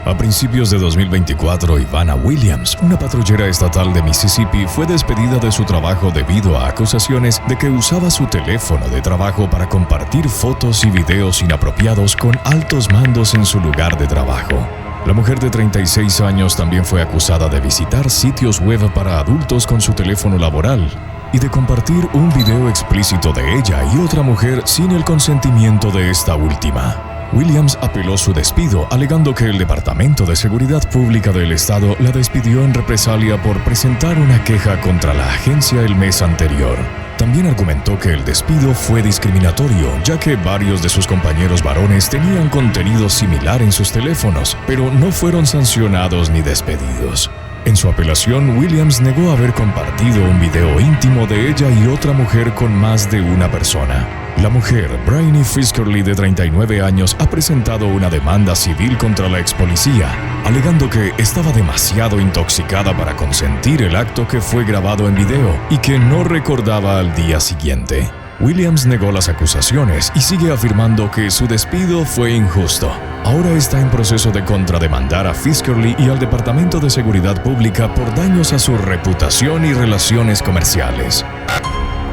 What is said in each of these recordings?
A principios de 2024, Ivana Williams, una patrullera estatal de Mississippi, fue despedida de su trabajo debido a acusaciones de que usaba su teléfono de trabajo para compartir fotos y videos inapropiados con altos mandos en su lugar de trabajo. La mujer de 36 años también fue acusada de visitar sitios web para adultos con su teléfono laboral y de compartir un video explícito de ella y otra mujer sin el consentimiento de esta última. Williams apeló su despido, alegando que el Departamento de Seguridad Pública del Estado la despidió en represalia por presentar una queja contra la agencia el mes anterior. También argumentó que el despido fue discriminatorio, ya que varios de sus compañeros varones tenían contenido similar en sus teléfonos, pero no fueron sancionados ni despedidos. En su apelación, Williams negó haber compartido un video íntimo de ella y otra mujer con más de una persona. La mujer, Bryony Fiskerly, de 39 años, ha presentado una demanda civil contra la ex policía, alegando que estaba demasiado intoxicada para consentir el acto que fue grabado en video y que no recordaba al día siguiente. Williams negó las acusaciones y sigue afirmando que su despido fue injusto. Ahora está en proceso de contrademandar a Fiskerly y al Departamento de Seguridad Pública por daños a su reputación y relaciones comerciales.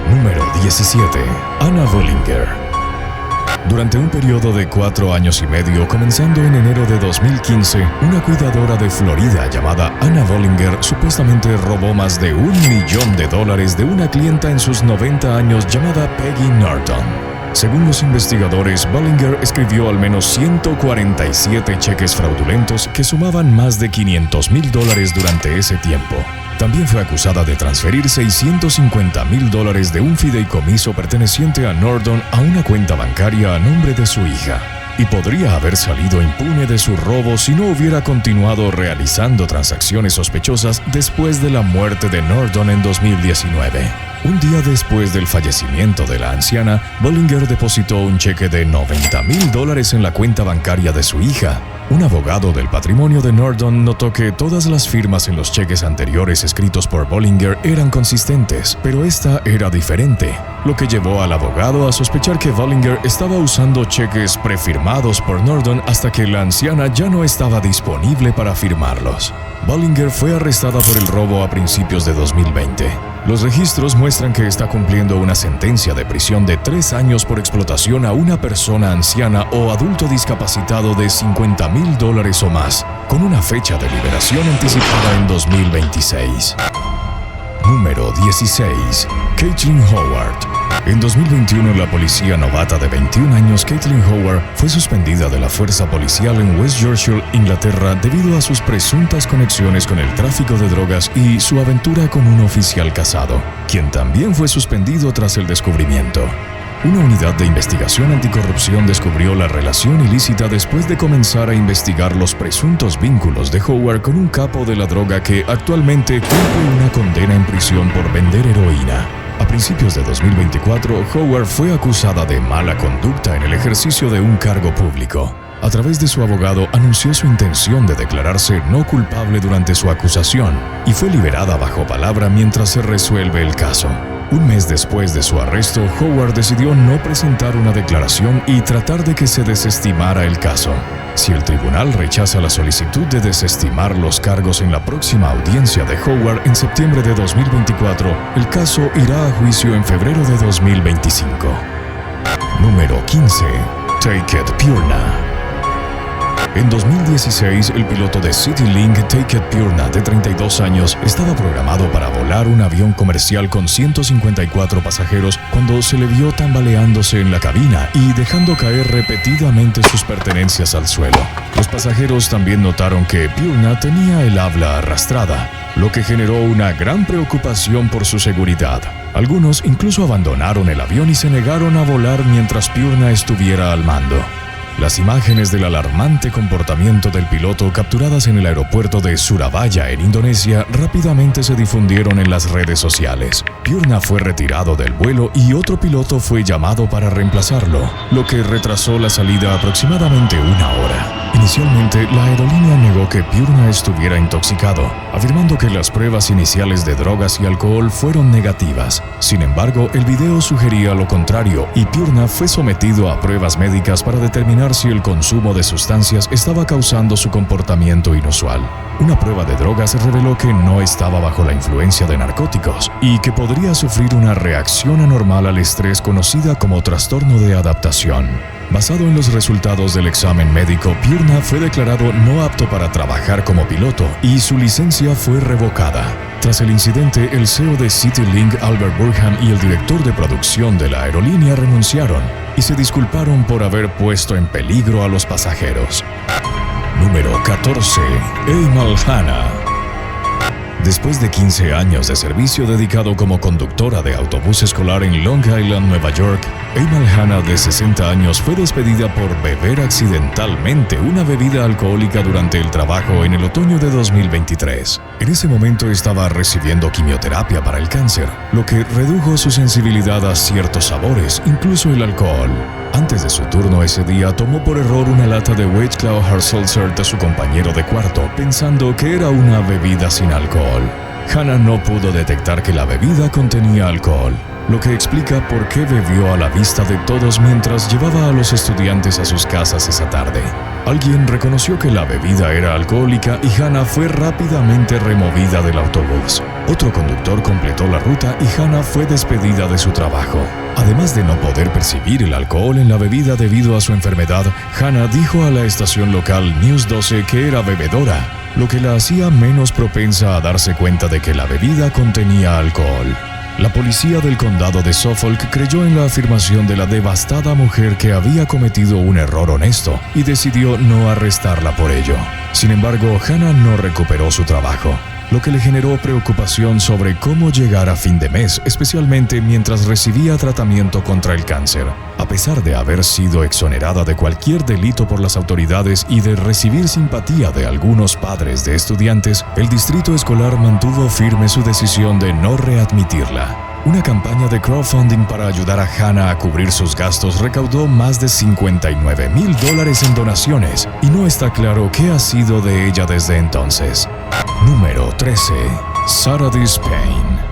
Número 17. Anna Vollinger. Durante un periodo de 4 años y medio, comenzando en enero de 2015, una cuidadora de Florida llamada Anna Vollinger supuestamente robó más de $1 millón de una clienta en sus 90 años llamada Peggy Norton. Según los investigadores, Vollinger escribió al menos 147 cheques fraudulentos que sumaban más de $500,000 durante ese tiempo. También fue acusada de transferir $650,000 de un fideicomiso perteneciente a Norton a una cuenta bancaria a nombre de su hija. Y podría haber salido impune de su robo si no hubiera continuado realizando transacciones sospechosas después de la muerte de Norton en 2019. Un día después del fallecimiento de la anciana, Vollinger depositó un cheque de $90,000 en la cuenta bancaria de su hija. Un abogado del patrimonio de Norton notó que todas las firmas en los cheques anteriores escritos por Vollinger eran consistentes, pero esta era diferente, lo que llevó al abogado a sospechar que Vollinger estaba usando cheques prefirmados por Norton hasta que la anciana ya no estaba disponible para firmarlos. Vollinger fue arrestada por el robo a principios de 2020. Los registros muestran que está cumpliendo una sentencia de prisión de 3 años por explotación a una persona anciana o adulto discapacitado de $50,000 o más, con una fecha de liberación anticipada en 2026. Número 16. Caitlin Howard. En 2021, la policía novata de 21 años, Caitlin Howard, fue suspendida de la fuerza policial en West Yorkshire, Inglaterra, debido a sus presuntas conexiones con el tráfico de drogas y su aventura con un oficial casado, quien también fue suspendido tras el descubrimiento. Una unidad de investigación anticorrupción descubrió la relación ilícita después de comenzar a investigar los presuntos vínculos de Howard con un capo de la droga que actualmente cumple una condena en prisión por vender heroína. A principios de 2024, Howard fue acusada de mala conducta en el ejercicio de un cargo público. A través de su abogado, anunció su intención de declararse no culpable durante su acusación y fue liberada bajo palabra mientras se resuelve el caso. Un mes después de su arresto, Howard decidió no presentar una declaración y tratar de que se desestimara el caso. Si el tribunal rechaza la solicitud de desestimar los cargos en la próxima audiencia de Howard en septiembre de 2024, el caso irá a juicio en febrero de 2025. Número 15. Take It Purna. En 2016, el piloto de CityLink, Take It Purna, de 32 años, estaba programado para volar un avión comercial con 154 pasajeros cuando se le vio tambaleándose en la cabina y dejando caer repetidamente sus pertenencias al suelo. Los pasajeros también notaron que Purna tenía el habla arrastrada, lo que generó una gran preocupación por su seguridad. Algunos incluso abandonaron el avión y se negaron a volar mientras Purna estuviera al mando. Las imágenes del alarmante comportamiento del piloto capturadas en el aeropuerto de Surabaya, en Indonesia, rápidamente se difundieron en las redes sociales. Purna fue retirado del vuelo y otro piloto fue llamado para reemplazarlo, lo que retrasó la salida aproximadamente 1 hora. Inicialmente, la aerolínea negó negó que Piurna estuviera intoxicado, afirmando que las pruebas iniciales de drogas y alcohol fueron negativas. Sin embargo, el video sugería lo contrario y Piurna fue sometido a pruebas médicas para determinar si el consumo de sustancias estaba causando su comportamiento inusual. Una prueba de drogas reveló que no estaba bajo la influencia de narcóticos y que podría sufrir una reacción anormal al estrés conocida como trastorno de adaptación. Basado en los resultados del examen médico, Piurna fue declarado no apto para trabajar como piloto y su licencia fue revocada. Tras el incidente, el CEO de CityLink, Albert Burham, y el director de producción de la aerolínea renunciaron y se disculparon por haber puesto en peligro a los pasajeros. Número 14. Amal Hanna. Después de 15 años de servicio dedicado como conductora de autobús escolar en Long Island, Nueva York, Amal Hanna, de 60 años, fue despedida por beber accidentalmente una bebida alcohólica durante el trabajo en el otoño de 2023. En ese momento estaba recibiendo quimioterapia para el cáncer, lo que redujo su sensibilidad a ciertos sabores, incluso el alcohol. Antes de su turno ese día, tomó por error una lata de White Claw Hard Seltzer de su compañero de cuarto, pensando que era una bebida sin alcohol. Hanna no pudo detectar que la bebida contenía alcohol, lo que explica por qué bebió a la vista de todos mientras llevaba a los estudiantes a sus casas esa tarde. Alguien reconoció que la bebida era alcohólica y Hanna fue rápidamente removida del autobús. Otro conductor completó la ruta y Hanna fue despedida de su trabajo. Además de no poder percibir el alcohol en la bebida debido a su enfermedad, Hanna dijo a la estación local News 12 que era bebedora, lo que la hacía menos propensa a darse cuenta de que la bebida contenía alcohol. La policía del condado de Suffolk creyó en la afirmación de la devastada mujer que había cometido un error honesto y decidió no arrestarla por ello. Sin embargo, Hanna no recuperó su trabajo, lo que le generó preocupación sobre cómo llegar a fin de mes, especialmente mientras recibía tratamiento contra el cáncer. A pesar de haber sido exonerada de cualquier delito por las autoridades y de recibir simpatía de algunos padres de estudiantes, el distrito escolar mantuvo firme su decisión de no readmitirla. Una campaña de crowdfunding para ayudar a Hanna a cubrir sus gastos recaudó más de $59,000 en donaciones, y no está claro qué ha sido de ella desde entonces. Número 13. Sarah Despain.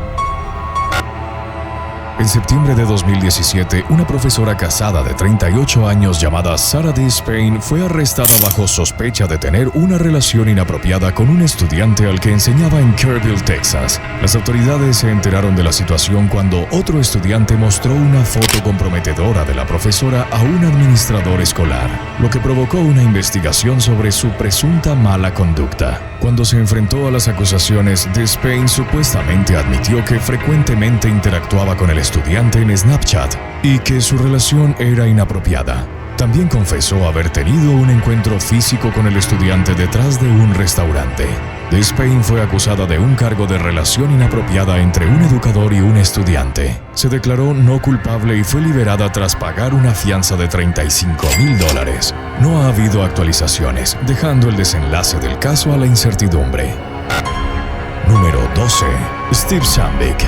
En septiembre de 2017, una profesora casada de 38 años llamada Sarah Despain fue arrestada bajo sospecha de tener una relación inapropiada con un estudiante al que enseñaba en Kerrville, Texas. Las autoridades se enteraron de la situación cuando otro estudiante mostró una foto comprometedora de la profesora a un administrador escolar, lo que provocó una investigación sobre su presunta mala conducta. Cuando se enfrentó a las acusaciones, Despain supuestamente admitió que frecuentemente interactuaba con el estudiante en Snapchat y que su relación era inapropiada. También confesó haber tenido un encuentro físico con el estudiante detrás de un restaurante. Despain fue acusada de un cargo de relación inapropiada entre un educador y un estudiante. Se declaró no culpable y fue liberada tras pagar una fianza de $35,000. No ha habido actualizaciones, dejando el desenlace del caso a la incertidumbre. Número 12. Steve Sandvik.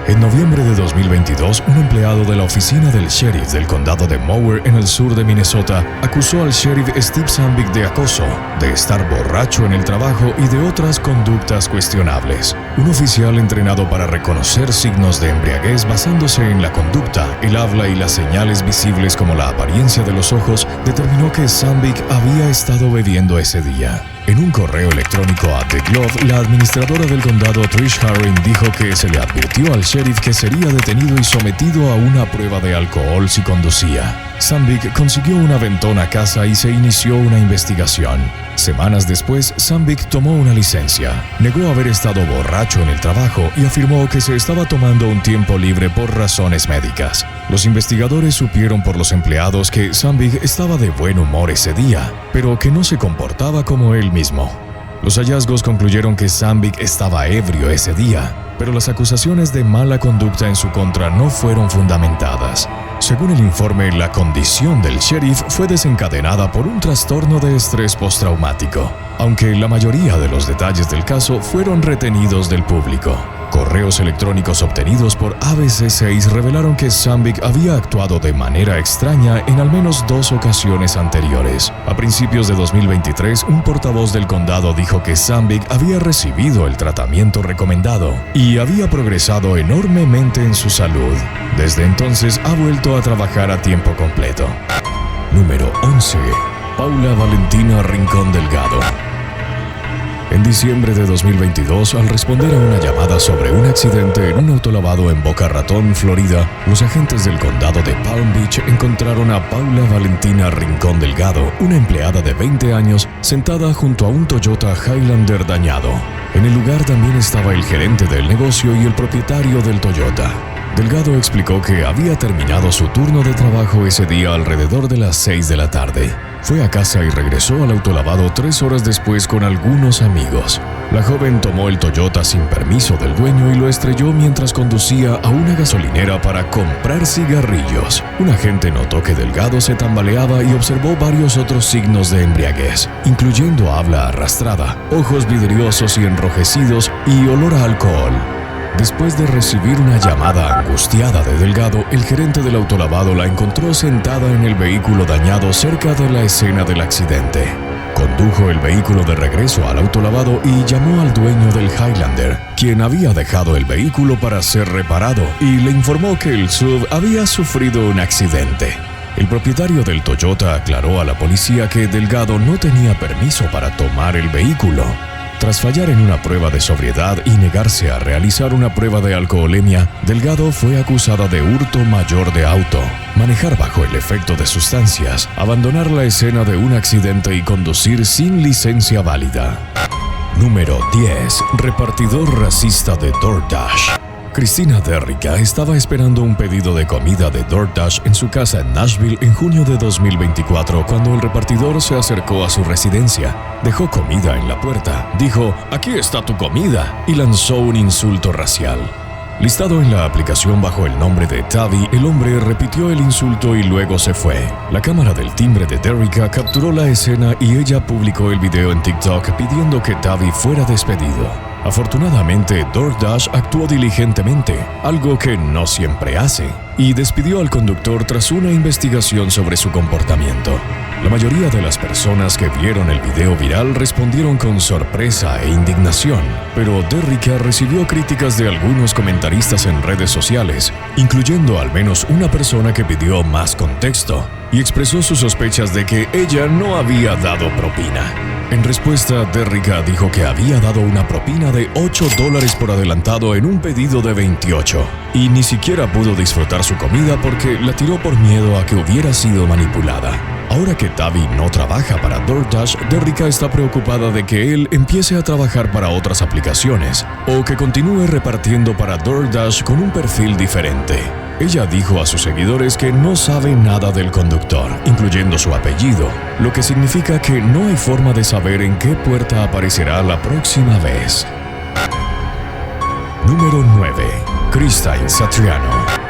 En noviembre de 2022, un empleado de la oficina del sheriff del condado de Mower, en el sur de Minnesota, acusó al sheriff Steve Sandvik de acoso, de estar borracho en el trabajo y de otras conductas cuestionables. Un oficial entrenado para reconocer signos de embriaguez basándose en la conducta, el habla y las señales visibles como la apariencia de los ojos, determinó que Sandvik había estado bebiendo ese día. En un correo electrónico a The Globe, la administradora del condado, Trish Harrin, dijo que se le advirtió al sheriff que sería detenido y sometido a una prueba de alcohol si conducía. Sandvik consiguió un aventón a casa y se inició una investigación. Semanas después, Sandvik tomó una licencia, negó haber estado borracho en el trabajo y afirmó que se estaba tomando un tiempo libre por razones médicas. Los investigadores supieron por los empleados que Sandvik estaba de buen humor ese día, pero que no se comportaba como él mismo. Los hallazgos concluyeron que Sandvik estaba ebrio ese día, pero las acusaciones de mala conducta en su contra no fueron fundamentadas. Según el informe, la condición del sheriff fue desencadenada por un trastorno de estrés postraumático, aunque la mayoría de los detalles del caso fueron retenidos del público. correos electrónicos obtenidos por ABC6 revelaron que Sandvik había actuado de manera extraña en al menos 2 ocasiones anteriores. A principios de 2023, un portavoz del condado dijo que Sandvik había recibido el tratamiento recomendado y había progresado enormemente en su salud. Desde entonces ha vuelto a trabajar a tiempo completo. Número 11. Paula Valentina Rincón Delgado. En diciembre de 2022, al responder a una llamada sobre un accidente en un autolavado en Boca Ratón, Florida, los agentes del condado de Palm Beach encontraron a Paula Valentina Rincón Delgado, una empleada de 20 años, sentada junto a un Toyota Highlander dañado. En el lugar también estaba el gerente del negocio y el propietario del Toyota. Delgado explicó que había terminado su turno de trabajo ese día alrededor de las 6 de la tarde. Fue a casa y regresó al autolavado 3 horas después con algunos amigos. La joven tomó el Toyota sin permiso del dueño y lo estrelló mientras conducía a una gasolinera para comprar cigarrillos. Un agente notó que Delgado se tambaleaba y observó varios otros signos de embriaguez, incluyendo habla arrastrada, ojos vidriosos y enrojecidos y olor a alcohol. Después de recibir una llamada angustiada de Delgado, el gerente del autolavado la encontró sentada en el vehículo dañado cerca de la escena del accidente. Condujo el vehículo de regreso al autolavado y llamó al dueño del Highlander, quien había dejado el vehículo para ser reparado, y le informó que el SUV había sufrido un accidente. El propietario del Toyota aclaró a la policía que Delgado no tenía permiso para tomar el vehículo. Tras fallar en una prueba de sobriedad y negarse a realizar una prueba de alcoholemia, Delgado fue acusada de hurto mayor de auto, manejar bajo el efecto de sustancias, abandonar la escena de un accidente y conducir sin licencia válida. Número 10. Repartidor racista de DoorDash. Cristina Derrica estaba esperando un pedido de comida de DoorDash en su casa en Nashville en junio de 2024 cuando el repartidor se acercó a su residencia. Dejó comida en la puerta, dijo «Aquí está tu comida» y lanzó un insulto racial. Listado en la aplicación bajo el nombre de Tavi, el hombre repitió el insulto y luego se fue. La cámara del timbre de Derrica capturó la escena y ella publicó el video en TikTok pidiendo que Tavi fuera despedido. Afortunadamente, DoorDash actuó diligentemente, algo que no siempre hace, y despidió al conductor tras una investigación sobre su comportamiento. La mayoría de las personas que vieron el video viral respondieron con sorpresa e indignación, pero Derrica recibió críticas de algunos comentaristas en redes sociales, incluyendo al menos una persona que pidió más contexto y expresó sus sospechas de que ella no había dado propina. En respuesta, Derrica dijo que había dado una propina de $8 por adelantado en un pedido de 28 y ni siquiera pudo disfrutar su comida porque la tiró por miedo a que hubiera sido manipulada. Ahora que Tavi no trabaja para DoorDash, Derrica está preocupada de que él empiece a trabajar para otras aplicaciones o que continúe repartiendo para DoorDash con un perfil diferente. Ella dijo a sus seguidores que no sabe nada del conductor, incluyendo su apellido, lo que significa que no hay forma de saber en qué puerta aparecerá la próxima vez. Número 9. Christine Satriano.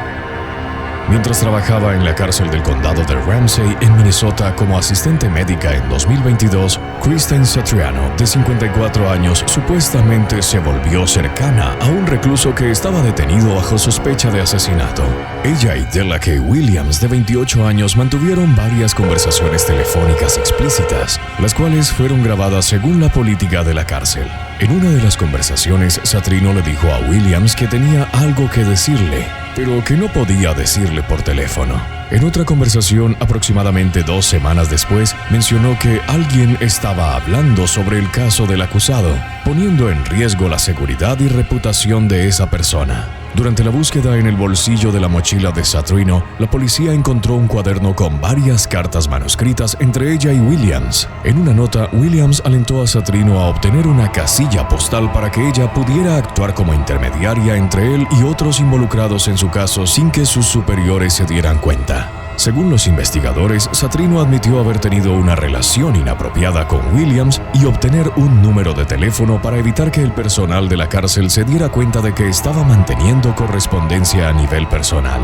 Mientras trabajaba en la cárcel del condado de Ramsey en Minnesota como asistente médica en 2022, Christine Satriano, de 54 años, supuestamente se volvió cercana a un recluso que estaba detenido bajo sospecha de asesinato. Ella y Della K. Williams, de 28 años, mantuvieron varias conversaciones telefónicas explícitas, las cuales fueron grabadas según la política de la cárcel. En una de las conversaciones, Satriano le dijo a Williams que tenía algo que decirle, pero que no podía decirle por teléfono. En otra conversación, aproximadamente 2 semanas después, mencionó que alguien estaba hablando sobre el caso del acusado, poniendo en riesgo la seguridad y reputación de esa persona. Durante la búsqueda en el bolsillo de la mochila de Satriano, la policía encontró un cuaderno con varias cartas manuscritas entre ella y Williams. En una nota, Williams alentó a Satriano a obtener una casilla postal para que ella pudiera actuar como intermediaria entre él y otros involucrados en su caso sin que sus superiores se dieran cuenta. Según los investigadores, Satrino admitió haber tenido una relación inapropiada con Williams y obtener un número de teléfono para evitar que el personal de la cárcel se diera cuenta de que estaba manteniendo correspondencia a nivel personal.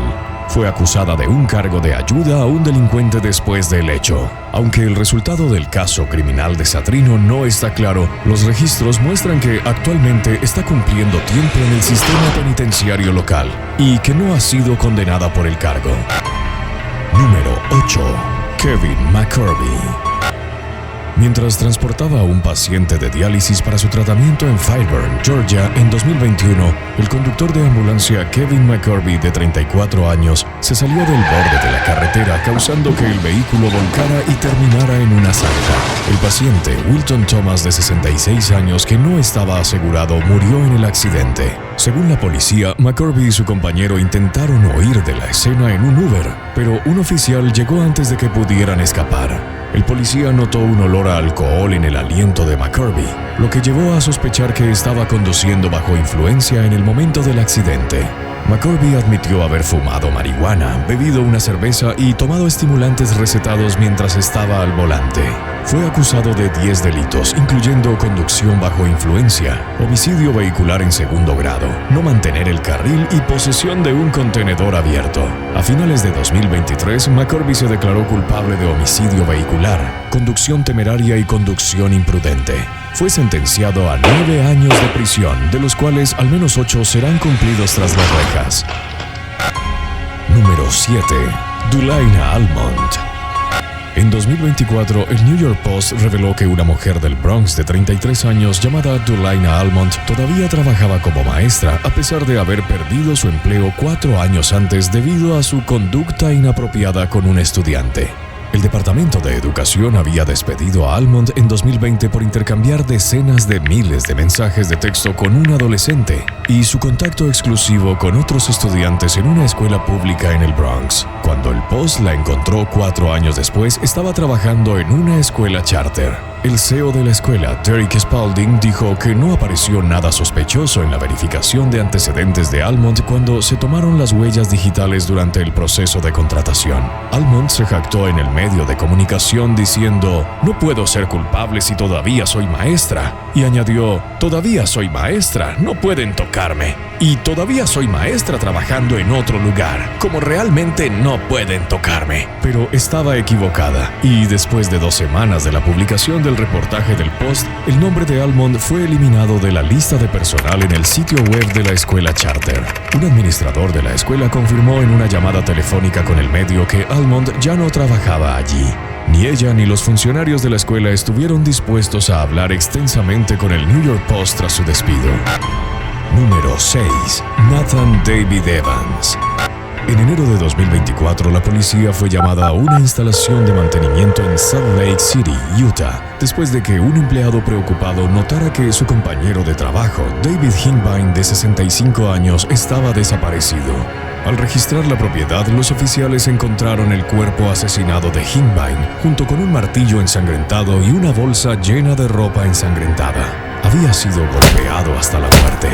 Fue acusada de un cargo de ayuda a un delincuente después del hecho. Aunque el resultado del caso criminal de Satrino no está claro, los registros muestran que actualmente está cumpliendo tiempo en el sistema penitenciario local y que no ha sido condenada por el cargo. Número 8. Kevin McCurby. Mientras transportaba a un paciente de diálisis para su tratamiento en Fairburn, Georgia, en 2021, el conductor de ambulancia Kevin McCurby, de 34 años, se salió del borde de la carretera, causando que el vehículo volcara y terminara en una zanja. El paciente, Wilton Thomas, de 66 años, que no estaba asegurado, murió en el accidente. Según la policía, McCurby y su compañero intentaron huir de la escena en un Uber, pero un oficial llegó antes de que pudieran escapar. El policía notó un olor a alcohol en el aliento de McCurby, lo que llevó a sospechar que estaba conduciendo bajo influencia en el momento del accidente. McCurby admitió haber fumado marihuana, bebido una cerveza y tomado estimulantes recetados mientras estaba al volante. Fue acusado de 10 delitos, incluyendo conducción bajo influencia, homicidio vehicular en segundo grado, no mantener el carril y posesión de un contenedor abierto. A finales de 2023, McCurby se declaró culpable de homicidio vehicular, conducción temeraria y conducción imprudente. Fue sentenciado a 9 años de prisión, de los cuales al menos 8 serán cumplidos tras las rejas. Número 7. Dulaina Almond. En 2024, el New York Post reveló que una mujer del Bronx de 33 años llamada Dulaina Almond todavía trabajaba como maestra a pesar de haber perdido su empleo 4 años antes debido a su conducta inapropiada con un estudiante. El Departamento de Educación había despedido a Almond en 2020 por intercambiar decenas de miles de mensajes de texto con un adolescente y su contacto exclusivo con otros estudiantes en una escuela pública en el Bronx. Cuando el Post la encontró 4 años después, estaba trabajando en una escuela charter. El CEO de la escuela, Derek Spalding, dijo que no apareció nada sospechoso en la verificación de antecedentes de Almond cuando se tomaron las huellas digitales durante el proceso de contratación. Almond se jactó en el medio de comunicación diciendo: "No puedo ser culpable si todavía soy maestra", y añadió: "Todavía soy maestra, no pueden tocarme. Y todavía soy maestra trabajando en otro lugar, como realmente no pueden tocarme". Pero estaba equivocada, y después de 2 semanas de la publicación del reportaje del Post, el nombre de Almond fue eliminado de la lista de personal en el sitio web de la escuela charter. Un administrador de la escuela confirmó en una llamada telefónica con el medio que Almond ya no trabajaba allí. Ni ella ni los funcionarios de la escuela estuvieron dispuestos a hablar extensamente con el New York Post tras su despido. Número 6. Nathan David Evans. En enero de 2024, la policía fue llamada a una instalación de mantenimiento en Salt Lake City, Utah, después de que un empleado preocupado notara que su compañero de trabajo, David Hinkbine, de 65 años, estaba desaparecido. Al registrar la propiedad, los oficiales encontraron el cuerpo asesinado de Hinkbine, junto con un martillo ensangrentado y una bolsa llena de ropa ensangrentada. Había sido golpeado hasta la muerte.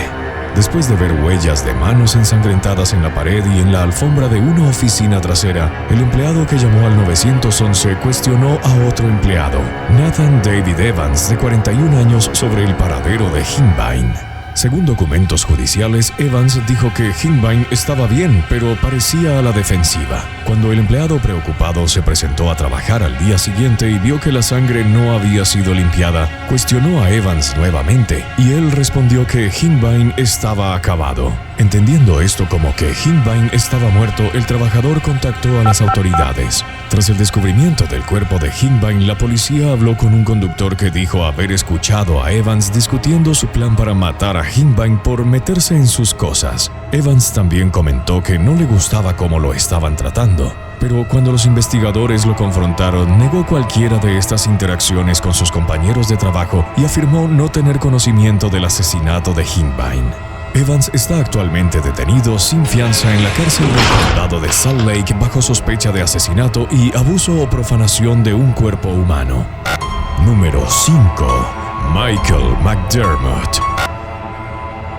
Después de ver huellas de manos ensangrentadas en la pared y en la alfombra de una oficina trasera, el empleado que llamó al 911 cuestionó a otro empleado, Nathan David Evans, de 41 años, sobre el paradero de Hinkbine. Según documentos judiciales, Evans dijo que Hinkbine estaba bien, pero parecía a la defensiva. Cuando el empleado preocupado se presentó a trabajar al día siguiente y vio que la sangre no había sido limpiada, cuestionó a Evans nuevamente, y él respondió que Hinkbine estaba acabado. Entendiendo esto como que Hinkbine estaba muerto, el trabajador contactó a las autoridades. Tras el descubrimiento del cuerpo de Hinkbine, la policía habló con un conductor que dijo haber escuchado a Evans discutiendo su plan para matar a Hinkbine por meterse en sus cosas. Evans también comentó que no le gustaba cómo lo estaban tratando, pero cuando los investigadores lo confrontaron, negó cualquiera de estas interacciones con sus compañeros de trabajo y afirmó no tener conocimiento del asesinato de Hinkbine. Evans está actualmente detenido sin fianza en la cárcel del condado de Salt Lake bajo sospecha de asesinato y abuso o profanación de un cuerpo humano. Número 5. Michael McDermott.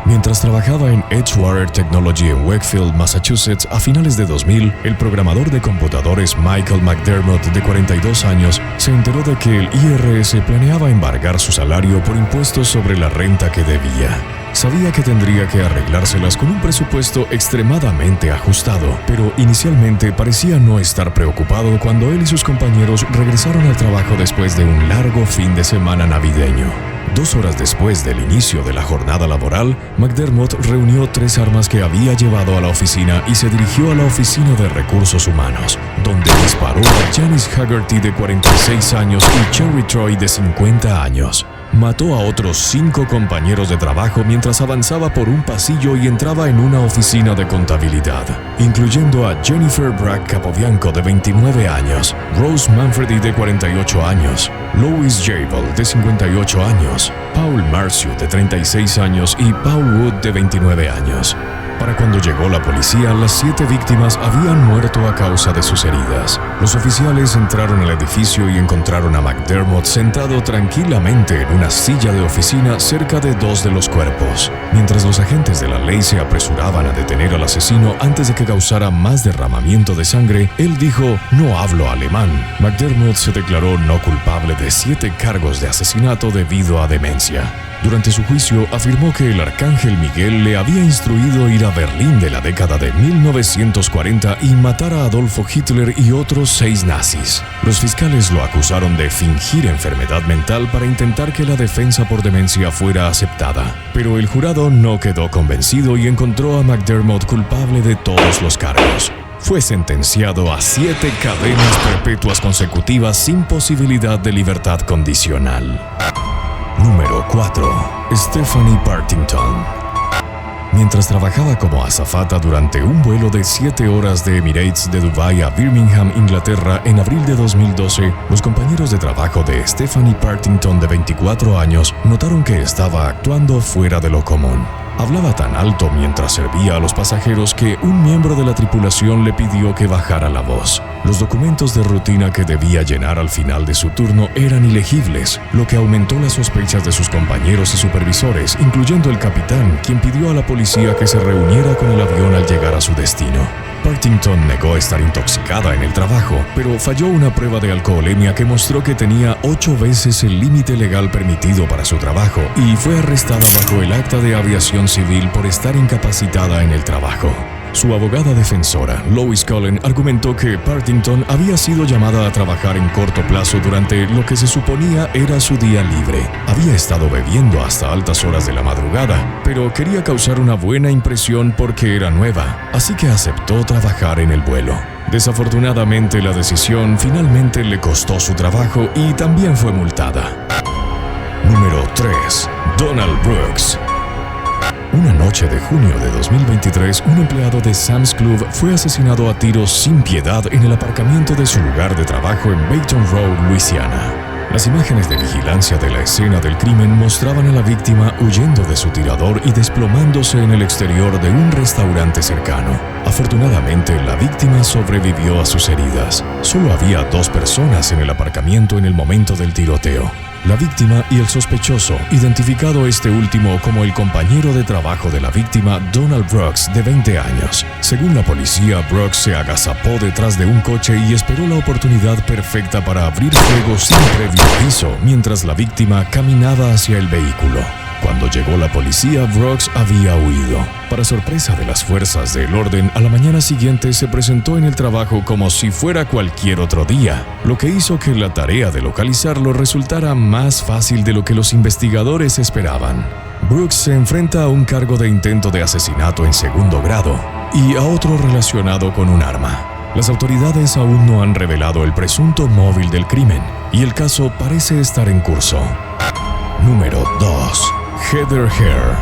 Mientras trabajaba en Edgewater Technology en Wakefield, Massachusetts, a finales de 2000, el programador de computadores Michael McDermott, de 42 años, se enteró de que el IRS planeaba embargar su salario por impuestos sobre la renta que debía. Sabía que tendría que arreglárselas con un presupuesto extremadamente ajustado, pero inicialmente parecía no estar preocupado cuando él y sus compañeros regresaron al trabajo después de un largo fin de semana navideño. 2 horas después del inicio de la jornada laboral, McDermott reunió 3 armas que había llevado a la oficina y se dirigió a la oficina de recursos humanos, donde disparó a Janice Haggerty, de 46 años, y Cherry Troy, de 50 años. Mató a otros 5 compañeros de trabajo mientras avanzaba por un pasillo y entraba en una oficina de contabilidad, incluyendo a Jennifer Bragg Capobianco, de 29 años, Rose Manfredi, de 48 años, Louis Jabel, de 58 años, Paul Marciu, de 36 años, y Paul Wood, de 29 años. Para cuando llegó la policía, las 7 víctimas habían muerto a causa de sus heridas. Los oficiales entraron al edificio y encontraron a McDermott sentado tranquilamente en una silla de oficina cerca de 2 de los cuerpos. Mientras los agentes de la ley se apresuraban a detener al asesino antes de que causara más derramamiento de sangre, él dijo: "No hablo alemán". McDermott se declaró no culpable de 7 cargos de asesinato debido a demencia. Durante su juicio, afirmó que el arcángel Miguel le había instruido ir a Berlín de la década de 1940 y matar a Adolfo Hitler y otros 6 nazis. Los fiscales lo acusaron de fingir enfermedad mental para intentar que la defensa por demencia fuera aceptada. Pero el jurado no quedó convencido y encontró a McDermott culpable de todos los cargos. Fue sentenciado a 7 cadenas perpetuas consecutivas sin posibilidad de libertad condicional. Número 4. Stephanie Partington. Mientras trabajaba como azafata durante un vuelo de 7 horas de Emirates de Dubái a Birmingham, Inglaterra, en abril de 2012, los compañeros de trabajo de Stephanie Partington, de 24 años, notaron que estaba actuando fuera de lo común. Hablaba tan alto mientras servía a los pasajeros que un miembro de la tripulación le pidió que bajara la voz. Los documentos de rutina que debía llenar al final de su turno eran ilegibles, lo que aumentó las sospechas de sus compañeros y supervisores, incluyendo el capitán, quien pidió a la policía que se reuniera con el avión al llegar a su destino. Partington negó estar intoxicada en el trabajo, pero falló una prueba de alcoholemia que mostró que tenía 8 veces el límite legal permitido para su trabajo y fue arrestada bajo el acta de aviación civil por estar incapacitada en el trabajo. Su abogada defensora, Lois Cullen, argumentó que Partington había sido llamada a trabajar en corto plazo durante lo que se suponía era su día libre. Había estado bebiendo hasta altas horas de la madrugada, pero quería causar una buena impresión porque era nueva, así que aceptó trabajar en el vuelo. Desafortunadamente, la decisión finalmente le costó su trabajo y también fue multada. Número 3. Donald Brooks. Una noche de junio de 2023, un empleado de Sam's Club fue asesinado a tiros sin piedad en el aparcamiento de su lugar de trabajo en Baton Rouge, Luisiana. Las imágenes de vigilancia de la escena del crimen mostraban a la víctima huyendo de su tirador y desplomándose en el exterior de un restaurante cercano. Afortunadamente, la víctima sobrevivió a sus heridas. Solo había 2 personas en el aparcamiento en el momento del tiroteo: la víctima y el sospechoso, identificado este último como el compañero de trabajo de la víctima, Donald Brooks, de 20 años. Según la policía, Brooks se agazapó detrás de un coche y esperó la oportunidad perfecta para abrir fuego sin previo aviso, mientras la víctima caminaba hacia el vehículo. Cuando llegó la policía, Brooks había huido. Para sorpresa de las fuerzas del orden, a la mañana siguiente se presentó en el trabajo como si fuera cualquier otro día, lo que hizo que la tarea de localizarlo resultara más fácil de lo que los investigadores esperaban. Brooks se enfrenta a un cargo de intento de asesinato en 2º grado y a otro relacionado con un arma. Las autoridades aún no han revelado el presunto móvil del crimen y el caso parece estar en curso. Número 2. Heather Heyer.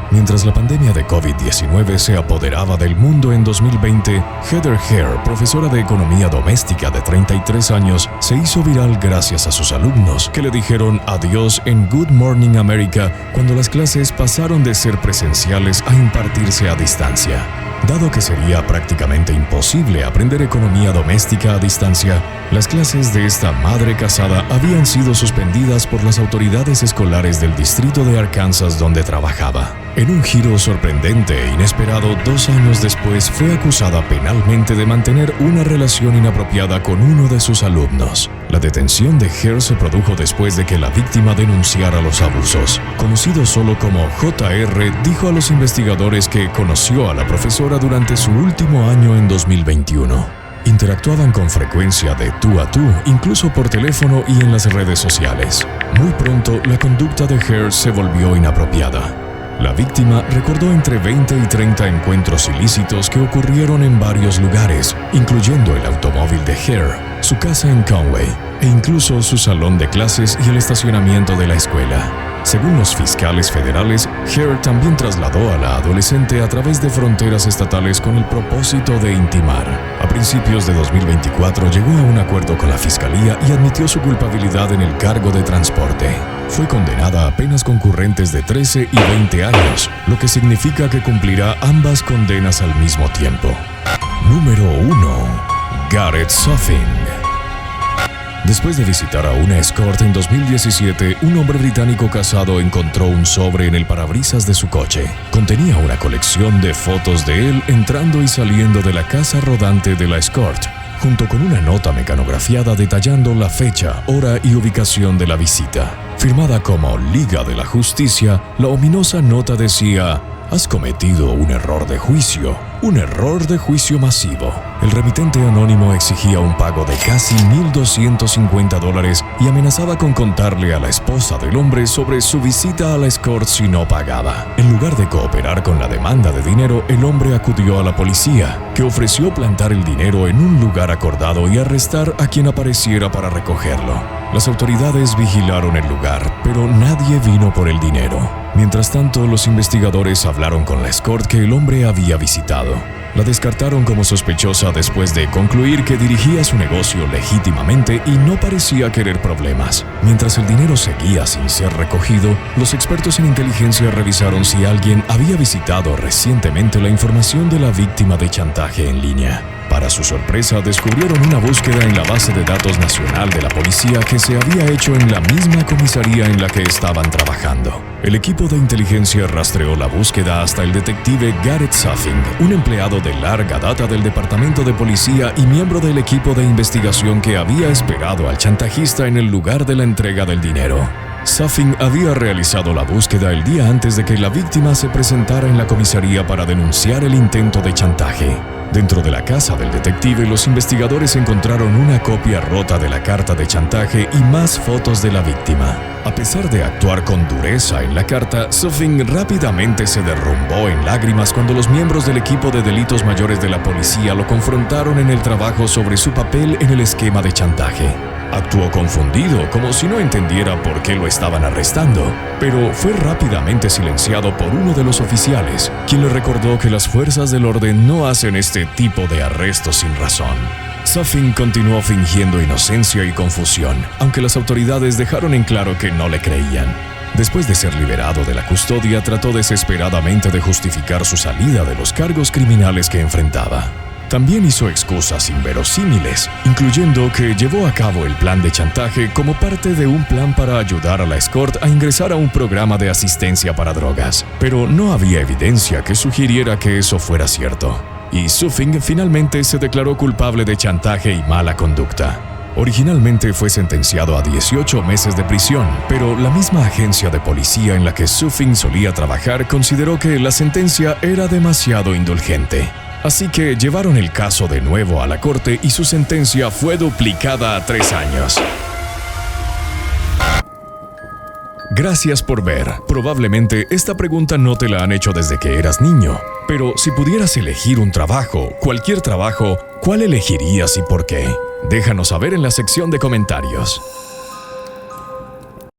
Mientras la pandemia de COVID-19 se apoderaba del mundo en 2020, Heather Heyer, profesora de economía doméstica de 33 años, se hizo viral gracias a sus alumnos, que le dijeron adiós en Good Morning America cuando las clases pasaron de ser presenciales a impartirse a distancia. Dado que sería prácticamente imposible aprender economía doméstica a distancia, las clases de esta madre casada habían sido suspendidas por las autoridades escolares del distrito de Arkansas donde trabajaba. En un giro sorprendente e inesperado, 2 años después fue acusada penalmente de mantener una relación inapropiada con uno de sus alumnos. La detención de Hare se produjo después de que la víctima denunciara los abusos. Conocido solo como JR, dijo a los investigadores que conoció a la profesora durante su último año en 2021. Interactuaban con frecuencia de tú a tú, incluso por teléfono y en las redes sociales. Muy pronto, la conducta de Hare se volvió inapropiada. La víctima recordó entre 20 y 30 encuentros ilícitos que ocurrieron en varios lugares, incluyendo el automóvil de Hare, su casa en Conway, e incluso su salón de clases y el estacionamiento de la escuela. Según los fiscales federales, Hare también trasladó a la adolescente a través de fronteras estatales con el propósito de intimar. A principios de 2024 llegó a un acuerdo con la fiscalía y admitió su culpabilidad en el cargo de transporte. Fue condenada a penas concurrentes de 13 y 20 años, lo que significa que cumplirá ambas condenas al mismo tiempo. Número 1. Garrett Suffing. Después de visitar a una escort en 2017, un hombre británico casado encontró un sobre en el parabrisas de su coche. Contenía una colección de fotos de él entrando y saliendo de la casa rodante de la escort, junto con una nota mecanografiada detallando la fecha, hora y ubicación de la visita. Firmada como Liga de la Justicia, la ominosa nota decía: «Has cometido un error de juicio masivo». El remitente anónimo exigía un pago de casi $1,250 y amenazaba con contarle a la esposa del hombre sobre su visita a la escort si no pagaba. En lugar de cooperar con la demanda de dinero, el hombre acudió a la policía, que ofreció plantar el dinero en un lugar acordado y arrestar a quien apareciera para recogerlo. Las autoridades vigilaron el lugar, pero nadie vino por el dinero. Mientras tanto, los investigadores hablaron con la escort que el hombre había visitado. La descartaron como sospechosa después de concluir que dirigía su negocio legítimamente y no parecía querer problemas. Mientras el dinero seguía sin ser recogido, los expertos en inteligencia revisaron si alguien había visitado recientemente la información de la víctima de chantaje en línea. Para su sorpresa, descubrieron una búsqueda en la base de datos nacional de la policía que se había hecho en la misma comisaría en la que estaban trabajando. El equipo de inteligencia rastreó la búsqueda hasta el detective Garrett Suffing, un empleado de larga data del departamento de policía y miembro del equipo de investigación que había esperado al chantajista en el lugar de la entrega del dinero. Suffing había realizado la búsqueda el día antes de que la víctima se presentara en la comisaría para denunciar el intento de chantaje. Dentro de la casa del detective, los investigadores encontraron una copia rota de la carta de chantaje y más fotos de la víctima. A pesar de actuar con dureza en la carta, Suffing rápidamente se derrumbó en lágrimas cuando los miembros del equipo de delitos mayores de la policía lo confrontaron en el trabajo sobre su papel en el esquema de chantaje. Actuó confundido, como si no entendiera por qué lo estaban arrestando, pero fue rápidamente silenciado por uno de los oficiales, quien le recordó que las fuerzas del orden no hacen este tipo de arrestos sin razón. Suffing continuó fingiendo inocencia y confusión, aunque las autoridades dejaron en claro que no le creían. Después de ser liberado de la custodia, trató desesperadamente de justificar su salida de los cargos criminales que enfrentaba. También hizo excusas inverosímiles, incluyendo que llevó a cabo el plan de chantaje como parte de un plan para ayudar a la escort a ingresar a un programa de asistencia para drogas, pero no había evidencia que sugiriera que eso fuera cierto. Y Suffing finalmente se declaró culpable de chantaje y mala conducta. Originalmente fue sentenciado a 18 meses de prisión, pero la misma agencia de policía en la que Suffing solía trabajar consideró que la sentencia era demasiado indulgente. Así que llevaron el caso de nuevo a la corte y su sentencia fue duplicada a 3 años. Gracias por ver. Probablemente esta pregunta no te la han hecho desde que eras niño. Pero si pudieras elegir un trabajo, cualquier trabajo, ¿cuál elegirías y por qué? Déjanos saber en la sección de comentarios.